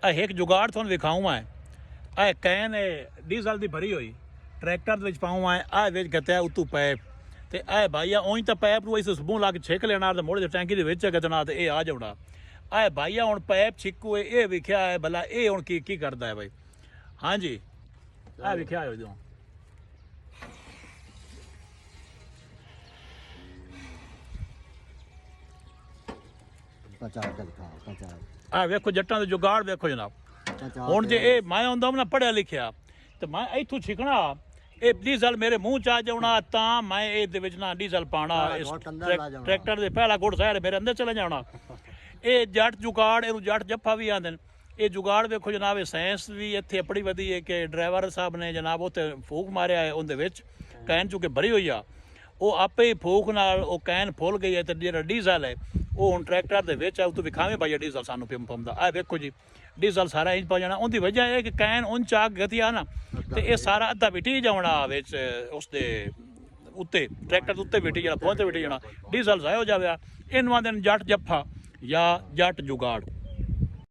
एक जुगाड़ थोड़ा विखाऊँ है आ कैन डीजल की भरी हुई ट्रैक्टर पाऊँ है आ गत्या उतू पैप तो ए भाई उंज तो पैप नूं इस सबूह ला के छिक लेना तो मुड़ टैंकी के गतना तो ये आ जाना आ भाई हुण पैप छिकू है ये विख्या है भला ये हुण की करता है भाई। हाँ जी आ विख्या है जो आ वेखो जट्टां दे जुगाड़ वेखो जनाब। हुण जे ये मैं आंदा ना पढ़िया लिखिया तो मैं इत्थों छिकना ये डीजल मेरे मूँह च आ जाना तां मैं ये ना डीजल पाना इस ट्रैक्टर दे पहला गुड़ साइड मेरे अंदर चले जाना। ये जट जुगाड़ इहनूं जट जफ्फा भी आंदे ने। ये जुगाड़ वेखो जनाब साइंस भी इत्थे अपनी वधी है कि ड्राइवर साहब ने जनाब उत्थे फूक मारिया है उहदे विच कैन चुके भरी हुई आ वो आपे ही फूक नाल वो कैन फुल गई है तो जिहड़ा डीजल है वो हुण ट्रैक्टर दे विच है तू विखावे भाई डीजल सानू पंपदा आ वेखो जी डीजल सारा इंज पा जाना उनकी वजह है कि कैन उन चाक गति आ ना तो ये सारा अद्धा बिठी जाना विच उसदे उत्ते ट्रैक्टर दे उत्ते बिठी जाना पहुंच बिठी जाना डीजल जाए हो जावे। इन्हां दे जट जफ्फा या जट जुगाड़।